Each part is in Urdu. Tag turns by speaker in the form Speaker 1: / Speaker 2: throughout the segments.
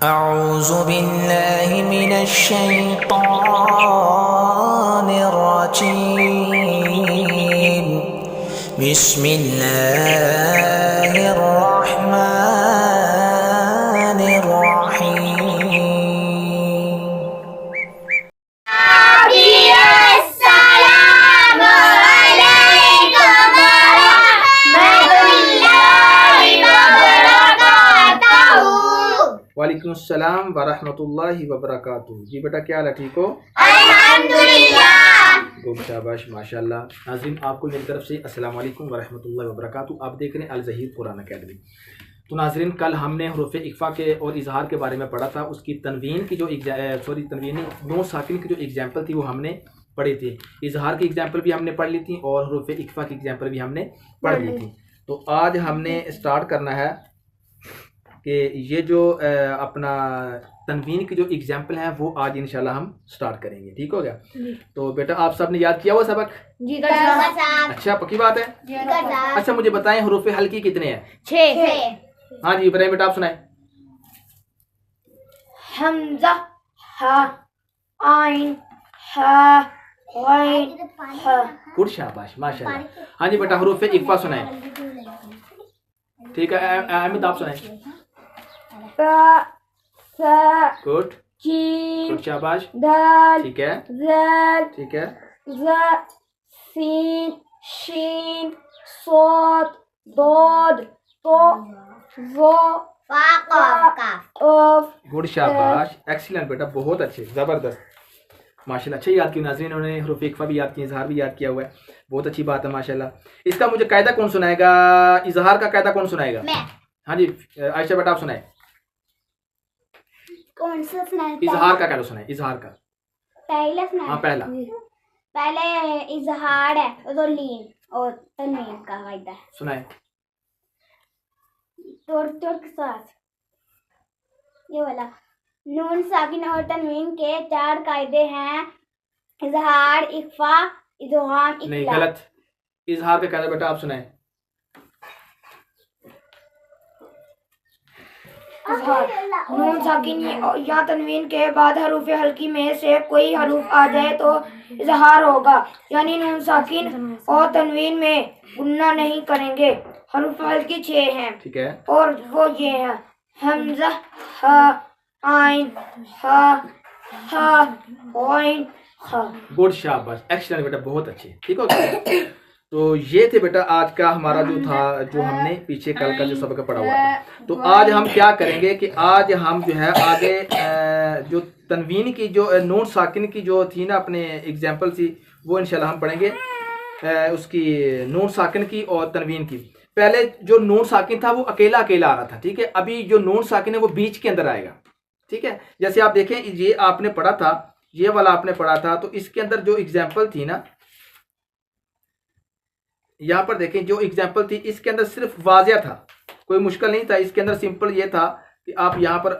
Speaker 1: أعوذ بالله من الشيطان الرجيم بسم الله الرحمن الرحيم
Speaker 2: السلام عليكم ورحمة الله وبركاته.
Speaker 3: وعلیکم السلام ورحمۃ اللہ وبرکاتہ. جی بیٹا کیا حال ہے, ٹھیک ہو؟
Speaker 2: الحمدللہ.
Speaker 3: گڈ, شاباش, ماشاء اللہ. ناظرین آپ کو میری طرف سے السلام علیکم ورحمۃ اللہ وبرکاتہ. آپ دیکھ رہے ہیں الظہیر قرآن اکیڈمی. تو ناظرین کل ہم نے حروف اقفا کے اور اظہار کے بارے میں پڑھا تھا. اس کی تنوین کی جو تنوین نون ساکن کی جو ایگزامپل تھی وہ ہم نے پڑھی تھی. اظہار کی ایگزامپل بھی ہم نے پڑھ لی تھی اور حروف اقفا کی ایگزامپل بھی ہم نے پڑھ لی تھی. تو آج ہم نے اسٹارٹ کرنا ہے کہ یہ جو اپنا تنوین کی جو ایگزامپل ہیں وہ آج انشاءاللہ ہم سٹارٹ کریں گے. ٹھیک ہو گیا؟ تو بیٹا آپ سب نے یاد کیا ہوا سبق؟
Speaker 2: جی
Speaker 3: اچھا, پکی بات ہے. اچھا مجھے بتائیں حروف حلقی کتنے ہیں؟
Speaker 2: 6.
Speaker 3: ہاں جی ابراہیم بیٹا آپ سنائیں.
Speaker 2: حمزہ, ہا, عین, ہا, غین, ہا.
Speaker 3: گڈ, شاباش, ماشاء اللہ. ہاں جی بیٹا حروف اقفا سنائیں. ٹھیک ہے احمد آپ سنائیں.
Speaker 2: تا, سا,
Speaker 3: گڈ,
Speaker 2: جیم,
Speaker 3: گڈ, شاباش.
Speaker 2: دال,
Speaker 3: ٹھیک ہے,
Speaker 2: زال,
Speaker 3: ٹھیک ہے,
Speaker 2: ظا, سین, شین, صاد, ضاد, طا, ظا, قاف.
Speaker 3: گڈ, شاباش, ایکسیلنٹ بیٹا, بہت اچھے, زبردست, ماشاء اللہ. اچھا یاد کیا ناظرین, انہوں نے حروف اقفا بھی یاد کیا, اظہار بھی یاد کیا ہوا ہے. بہت اچھی بات ہے ماشاء اللہ. اس کا مجھے قاعدہ کون سنائے گا؟ اظہار کا قاعدہ کون سنائے گا؟ ہاں جی عائشہ بیٹا آپ سنائیں.
Speaker 2: کون سا سنائے؟
Speaker 3: اظہار کا قاعدہ سنائیں. اظہار کا
Speaker 2: پہلا سنائے.
Speaker 3: ہاں پہلا.
Speaker 2: پہلے اظہار ہے اور لین اور تنوین کا قاعدہ ہے.
Speaker 3: سنائیں.
Speaker 2: توڑ کے ساتھ یہ والا نون ساکن اور تنوین کے 4 قاعدے ہیں: اظہار, اخفا, ادغام,
Speaker 3: نہیں
Speaker 2: اقلاب.
Speaker 3: غلط. اظہار کا قاعدہ بیٹا آپ سنائیں.
Speaker 2: نون ساکن یا تنوین کے بعد حروف حلقی میں سے کوئی حروف آ جائے تو اظہار ہوگا, یعنی نون ساکن اور تنوین میں گننا نہیں کریں گے. حروف حلقی 6 ہیں,
Speaker 3: ٹھیک ہے,
Speaker 2: اور وہ یہ ہیں: حمزہ, ہا, عین, ہا, ہا, غین, ہا.
Speaker 3: گڈ, شاباش, ایکسلنٹ بیٹا, بہت اچھے. ٹھیک ہو گیا. تو یہ تھے بیٹا آج کا ہمارا جو تھا, جو ہم نے پیچھے کل کا جو سبق پڑھا ہوا تھا. تو آج ہم کیا کریں گے کہ آج ہم جو ہے آگے جو تنوین کی جو نون ساکن کی جو تھی نا اپنے ایگزامپل تھی وہ انشاءاللہ ہم پڑھیں گے. اس کی نون ساکن کی اور تنوین کی. پہلے جو نون ساکن تھا وہ اکیلا اکیلا آ رہا تھا. ٹھیک ہے, ابھی جو نون ساکن ہے وہ بیچ کے اندر آئے گا. ٹھیک ہے, جیسے آپ دیکھیں یہ آپ نے پڑھا تھا, یہ والا آپ نے پڑھا تھا, تو اس کے اندر جو ایگزامپل تھی نا, یہاں پر دیکھیں جو ایگزامپل تھی اس کے اندر صرف واضح تھا, کوئی مشکل نہیں تھا. اس کے اندر سمپل یہ تھا کہ آپ یہاں پر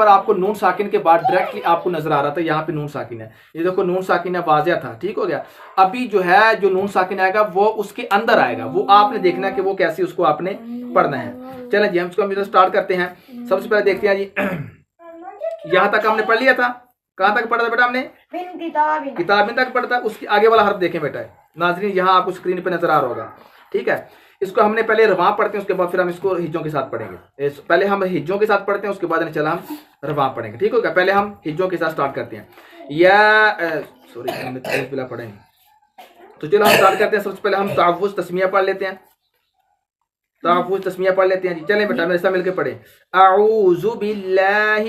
Speaker 3: آپ کو نون ساکن کے بعد ڈائریکٹلی آپ کو نظر آ رہا تھا یہاں پہ نون ساکن ہے. یہ دیکھو نون ساکن ہے, واضح تھا. ٹھیک ہو گیا. ابھی جو ہے جو نون ساکن آئے گا وہ اس کے اندر آئے گا, وہ آپ نے دیکھنا ہے کہ وہ کیسے اس کو آپ نے پڑھنا ہے. چلیں جی ہم اس کو اسٹارٹ کرتے ہیں. سب سے پہلے دیکھتے ہیں جی یہاں تک ہم نے پڑھ لیا تھا. کہاں تک پڑھا تھا بیٹا ہم نے؟ کتاب تک پڑھا تھا. اس کے آگے والا حرف دیکھیں بیٹا ناظرین, یہاں آپ کو اسکرین پہ نظر آ رہا ہوگا. ٹھیک ہے, اس کو ہم نے پہلے رواں پڑھتے ہیں, اس کے بعد پھر ہم اس کو ہجوں کے ساتھ پڑھیں گے. پہلے ہم ہجوں کے ساتھ پڑھتے ہیں, اس کے بعد انشاءاللہ ہم رواں پڑھیں گے. ٹھیک ہوگا, پہلے ہم ہجوں کے ساتھ سٹارٹ کرتے ہیں. پڑھیں گے. تو چلو ہم سٹارٹ کرتے ہیں. سب سے پہلے ہم تحفظ تسمیہ پڑھ لیتے ہیں. تحفظ تسمیہ پڑھ لیتے ہیں جی. چلیں بیٹا میرے ساتھ مل کے پڑھیں. اعوذ باللہ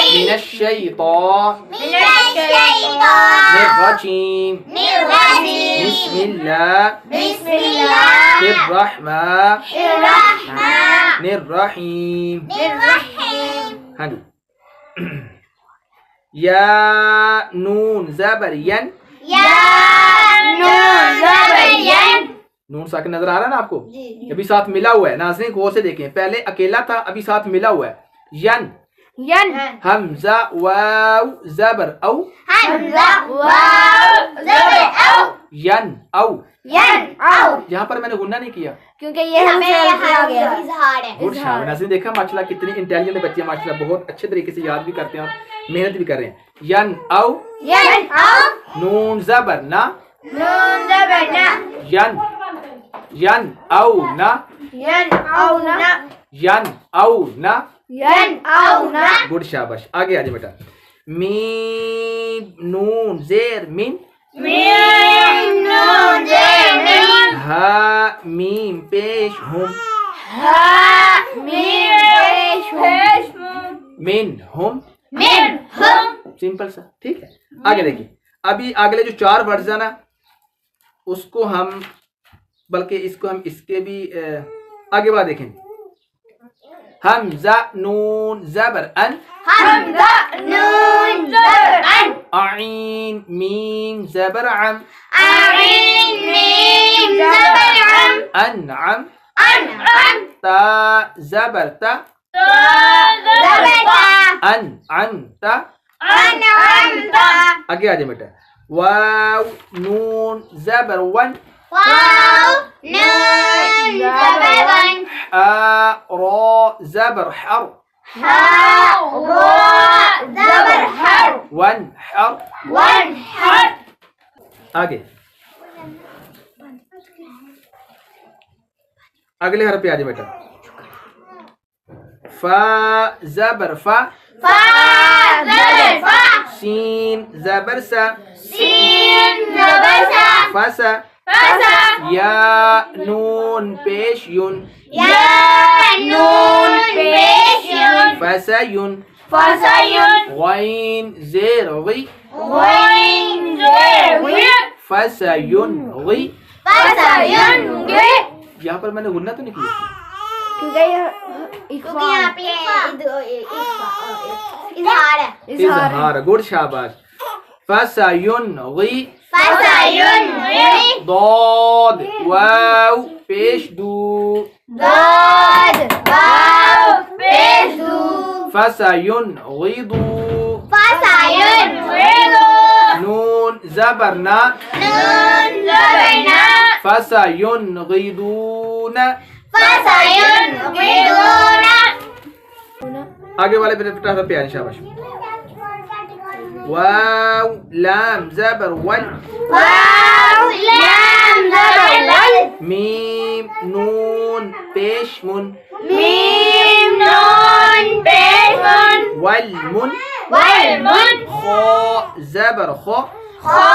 Speaker 3: من الشیطان الرجیم بسم اللہ الرحمن الرحیم. ہاں جی. یا نون زبر ین, نون ساکن نظر آ رہا ہے نا آپ کو؟ ابھی ساتھ ملا ہوا ہے. ناظرین غور سے دیکھیں, پہلے اکیلا تھا, ابھی ساتھ ملا ہوا ہے. ین
Speaker 2: ین
Speaker 3: حمزہ واو زبر او
Speaker 2: حمزہ واو زبر او
Speaker 3: ین او
Speaker 2: ین او
Speaker 3: یہاں پر میں نے غنہ نہیں کیا
Speaker 2: کیونکہ یہ ہمیں آ گیا
Speaker 4: اظہار ہے.
Speaker 3: گڈ شاہ ناظرین دیکھا ماشاء اللہ کتنی انٹیلیجنٹ بچے ہیں ماشاء اللہ بہت اچھے طریقے سے یاد بھی کرتے ہیں اور محنت بھی کر رہے ہیں ین او
Speaker 2: ین او
Speaker 3: نون زبر نا
Speaker 2: نون زبر نا
Speaker 3: ین او نا
Speaker 2: ین او نا
Speaker 3: ین او نا
Speaker 2: ین او نا
Speaker 3: گڈ شاباش آگے آ جائے بیٹا میم نون زیر من
Speaker 2: میم نون زیر میم
Speaker 3: ہا میم پیش ہم
Speaker 2: ہا میم پیش
Speaker 3: من ہم
Speaker 2: میم ہم
Speaker 3: سمپل سا ٹھیک ہے آگے دیکھیے ابھی اگلے جو 4 ورڈز ہیں نا اس کو ہم بلکہ اس کو ہم اس کے بھی آگے والا دیکھیں حمزہ نون زبر ان
Speaker 2: حمزہ نون زبر ان
Speaker 3: عین میم زبر عم
Speaker 2: عین میم زبر عم
Speaker 3: انعم
Speaker 2: انعم
Speaker 3: تا زبر تا
Speaker 2: زبر تا
Speaker 3: انعمت
Speaker 2: انعمت
Speaker 3: آگے آ جائے بیٹا واو نون زبر ون
Speaker 2: واو نون زبر ون
Speaker 3: را زبر حر
Speaker 2: ہا را زبر حر
Speaker 3: ون حر
Speaker 2: ون حر
Speaker 3: آگے اگلے حرف پہ آ جائے بیٹا فا زبر فا
Speaker 2: فا زبر فا
Speaker 3: سین زبر سا
Speaker 2: سین زبر سا
Speaker 3: فسا
Speaker 2: فسا
Speaker 3: یا نون پیش یون
Speaker 2: یا نون پیش یون
Speaker 3: فسیون
Speaker 2: فسیون
Speaker 3: غین زیر غی
Speaker 2: غین زیر غی
Speaker 3: فسیون غی
Speaker 2: فسیون غی
Speaker 3: یہاں پر میں نے غنہ تو نہیں کیا
Speaker 2: کیونکہ یہ
Speaker 4: کیونکہ یہاں پہ اظہار ہے.
Speaker 3: اظہار گڈ شاباش فسیون غی
Speaker 2: فسیون غی
Speaker 3: ضاد واو پیش دو
Speaker 2: ضاد واو پیش دو
Speaker 3: فسیون غیدو
Speaker 2: فسیون غی
Speaker 3: نون زبر نا
Speaker 2: نون زبر نا
Speaker 3: فسیون غیدون
Speaker 2: فسیون غیدون
Speaker 3: آگے والے پہ پیاری شاباش واو لام زبر ول
Speaker 2: واو لام زبر ول
Speaker 3: میم نون پیش من
Speaker 2: میم نون پیش من
Speaker 3: والمن
Speaker 2: والمن
Speaker 3: خا زبر خا
Speaker 2: خا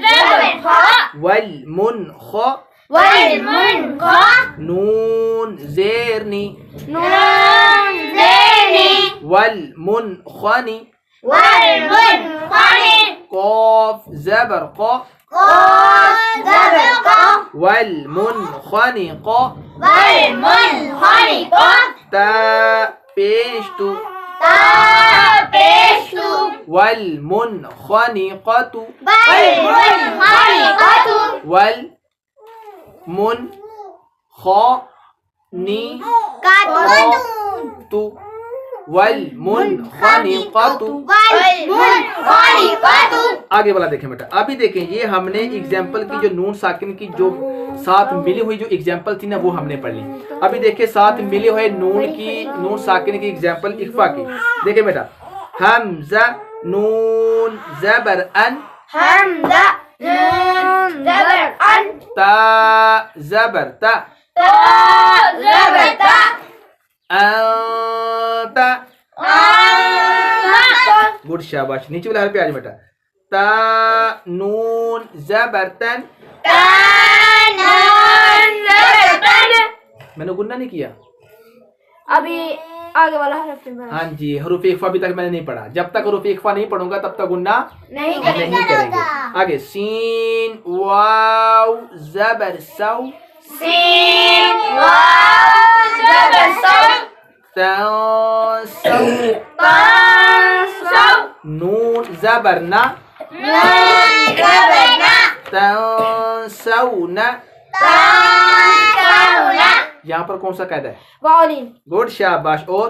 Speaker 2: زبر خا
Speaker 3: والمن خا
Speaker 2: والمن خا
Speaker 3: نون زیرنی
Speaker 2: نون زینی
Speaker 3: والمنخنی
Speaker 2: والمنخنی
Speaker 3: قاف زبر قا
Speaker 2: قاف زبر قا
Speaker 3: والمنخنق
Speaker 2: والمنخنق
Speaker 3: تا پیش تو
Speaker 2: تا پیش تو
Speaker 3: والمنخنقة
Speaker 2: والمنخنقة
Speaker 3: والمنخنقة
Speaker 2: والمنخنقة
Speaker 3: آگے والا دیکھیں بیٹا ابھی دیکھیں یہ ہم نے ایگزامپل کی جو نون ساکن کی جو ساتھ ملی ہوئی جو ایگزامپل تھی نا وہ ہم نے پڑھ لی ابھی دیکھیں ساتھ ملے ہوئے نون ساکن کی ایگزامپل اخفا کی دیکھیں بیٹا حمزہ نون زبر ان
Speaker 2: حمزہ نون زبر ان
Speaker 3: تا زبر تا
Speaker 2: تا زبر تا
Speaker 3: انت
Speaker 2: انت
Speaker 3: گڈ شاباش نیچے والا حرف پہ آ جائے بیٹا تا نون زبر تن
Speaker 2: تا نون زبر تن
Speaker 3: میں نے گنہ نہیں کیا
Speaker 2: ابھی آگے والا حرف پہ
Speaker 3: ہاں جی حروف اخفا ابھی تک میں نے نہیں پڑھا جب تک حروف اخفا نہیں پڑھوں گا تب تک گنہ
Speaker 2: نہیں
Speaker 3: نہیں کریں گے آگے سین واو زبر سو
Speaker 2: سین واو زبر سو
Speaker 3: تنسو
Speaker 2: تنسو
Speaker 3: نون زبر نا
Speaker 2: نون زبر نا
Speaker 3: تنسون
Speaker 2: تنسون
Speaker 3: یہاں پر کون سا قاعدہ ہے
Speaker 2: واولین
Speaker 3: گڈ شاباش اور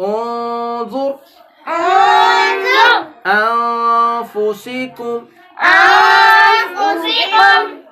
Speaker 3: انظر أنفسكم